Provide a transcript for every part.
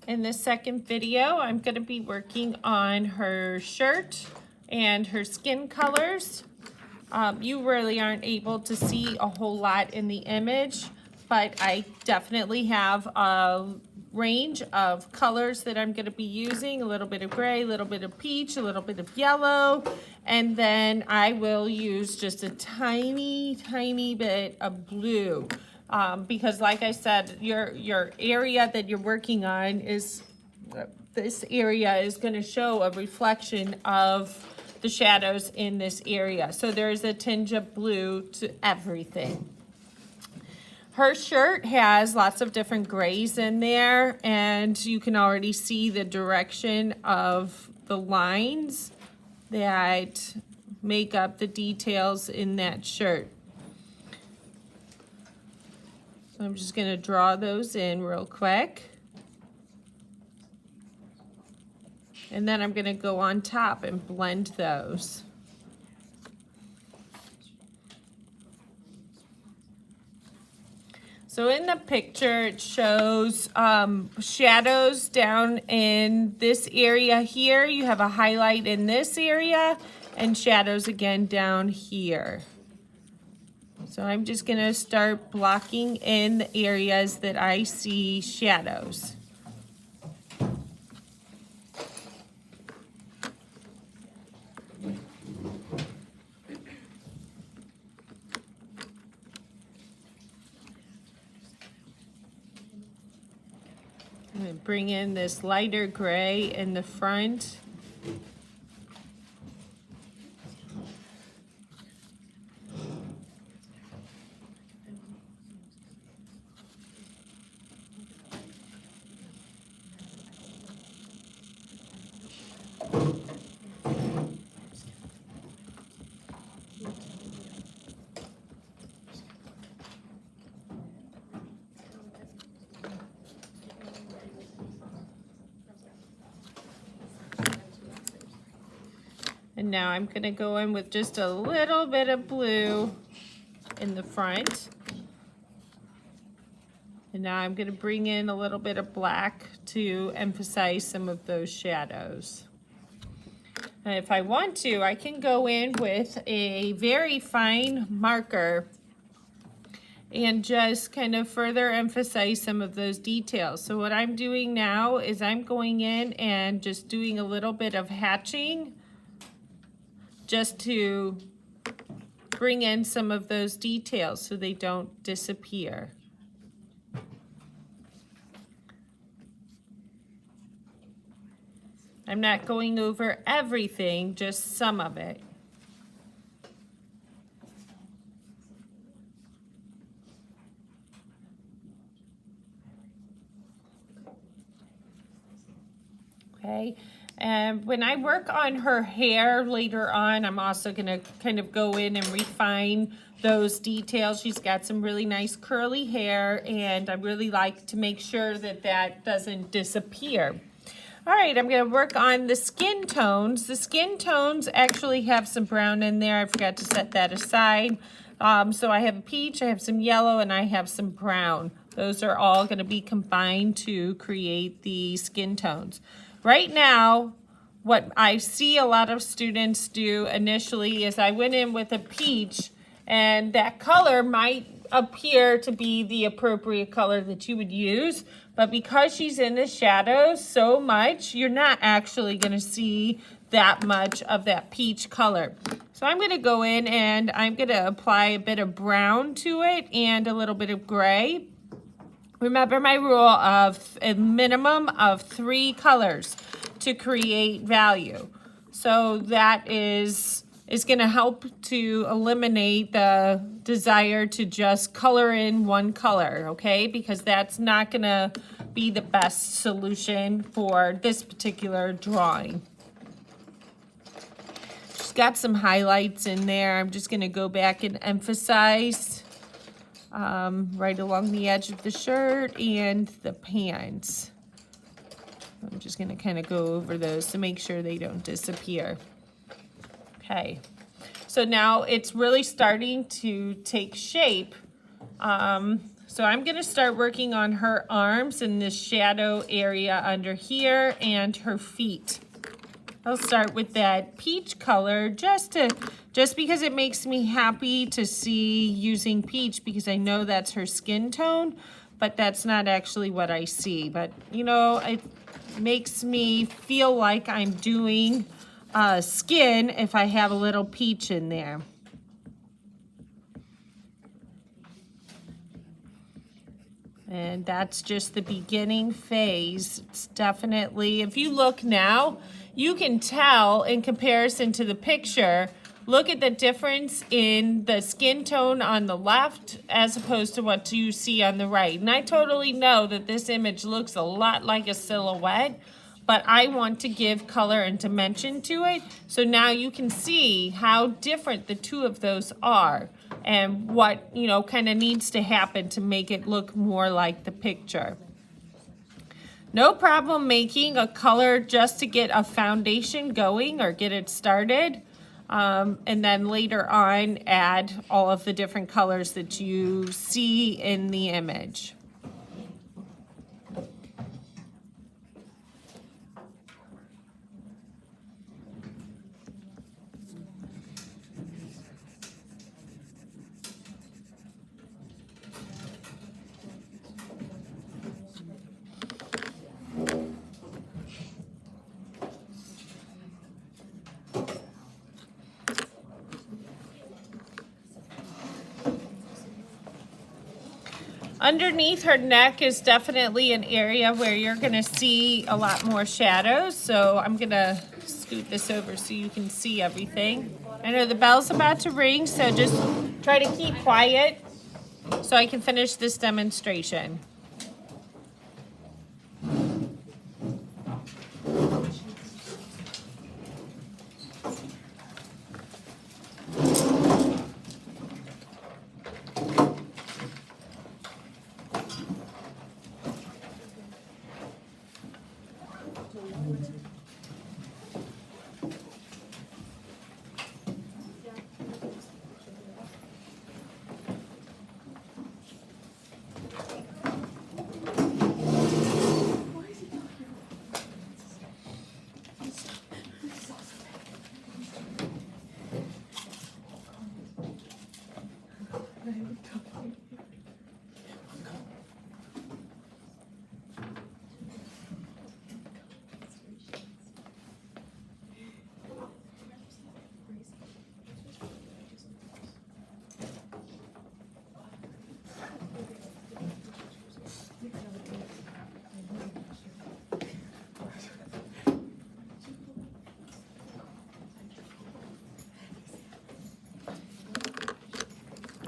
In this second video, I'm going to be working on her shirt and her skin colors. You really aren't able to see a whole lot in the image, but I definitely have a range of colors that I'm going to be using. A little bit of gray, a little bit of peach, a little bit of yellow, and then I will use just a tiny bit of blue. Because like I said, your area that you're working on is, this area is going to show a reflection of the shadows in this area. So there's a tinge of blue to everything. Her shirt has lots of different grays in there, and you can already see the direction of the lines that make up the details in that shirt. So I'm just going to draw those in real quick. And then I'm going to go on top and blend those. So in the picture, it shows shadows down in this area here. You have a highlight in this area and shadows again down here. So I'm just going to start blocking in the areas that I see shadows. I'm going to bring in this lighter gray in the front. And now I'm going to go in with just a little bit of blue in the front. And now I'm going to bring in a little bit of black to emphasize some of those shadows. And if I want to, I can go in with a very fine marker and just kind of further emphasize some of those details. So what I'm doing now is I'm going in and just doing a little bit of hatching, just to bring in some of those details so they don't disappear. I'm not going over everything, just some of it. Okay. And when I work on her hair later on, I'm also going to kind of go in and refine those details. She's got some really nice curly hair, and I really like to make sure that that doesn't disappear. All right, I'm going to work on the skin tones. The skin tones actually have some brown in there. I forgot to set that aside. So I have a peach, I have some yellow, and I have some brown. Those are all going to be combined to create the skin tones. Right now, what I see a lot of students do initially is I went in with a peach, and that color might appear to be the appropriate color that you would use, but because she's in the shadows so much, you're not actually going to see that much of that peach color. So I'm going to go in and I'm going to apply a bit of brown to it and a little bit of gray. Remember my rule of a minimum of 3 colors to create value. So that is going to help to eliminate the desire to just color in one color, okay? Because that's not going to be the best solution for this particular drawing. She's got some highlights in there. I'm just going to go back and emphasize right along the edge of the shirt and the pants. I'm just going to kind of go over those to make sure they don't disappear. Okay, so now it's really starting to take shape. So I'm going to start working on her arms in this shadow area under here and her feet. I'll start with that peach color just because it makes me happy to see using peach, because I know that's her skin tone, but that's not actually what I see. But you know, it makes me feel like I'm doing skin if I have a little peach in there. And that's just the beginning phase. It's definitely, if you look now, you can tell in comparison to the picture, look at the difference in the skin tone on the left as opposed to what you see on the right. And I totally know that this image looks a lot like a silhouette, but I want to give color and dimension to it. So now you can see how different the two of those are and what, you know, kind of needs to happen to make it look more like the picture. No problem making a color just to get a foundation going or get it started. And then later on, add all of the different colors that you see in the image. Underneath her neck is definitely an area where you're gonna see a lot more shadows. So I'm gonna scoot this over so you can see everything. I know the bell's about to ring, so just try to keep quiet so I can finish this demonstration.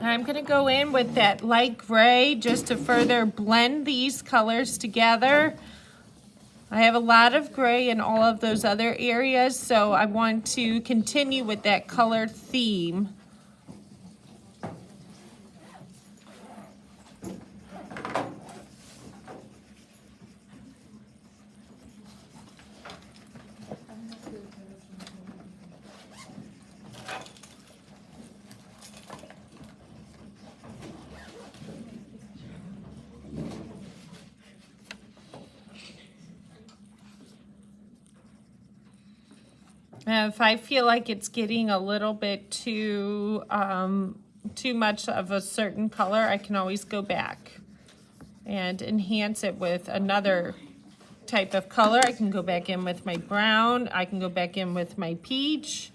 I'm going to go in with that light gray just to further blend these colors together. I have a lot of gray in all of those other areas, so I want to continue with that color theme. If I feel like it's getting a little bit too much of a certain color, I can always go back and enhance it with another type of color. I can go back in with my brown. I can go back in with my peach.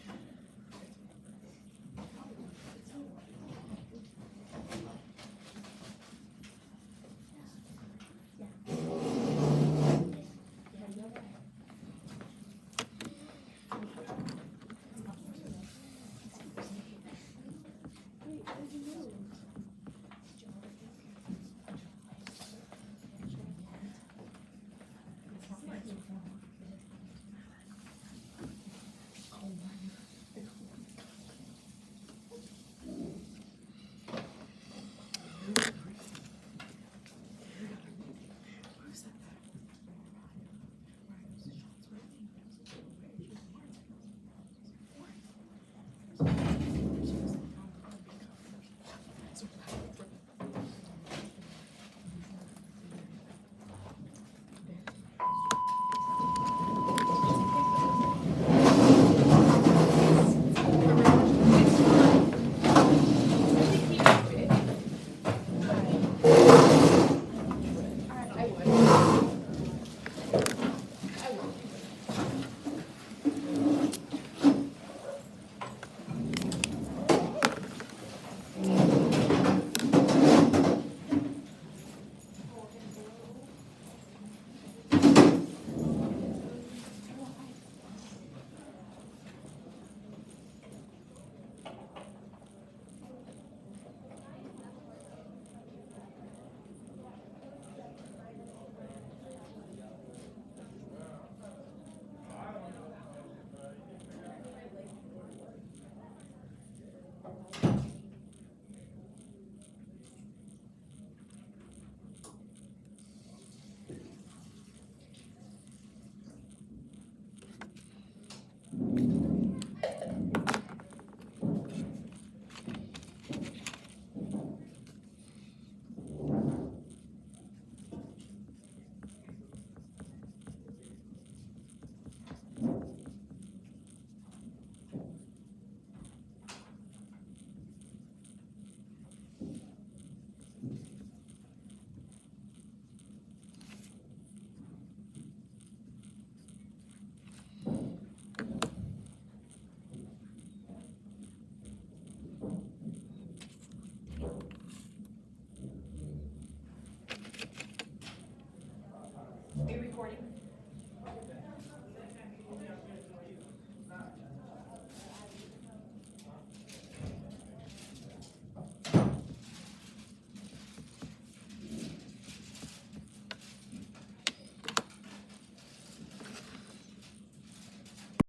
Are you recording?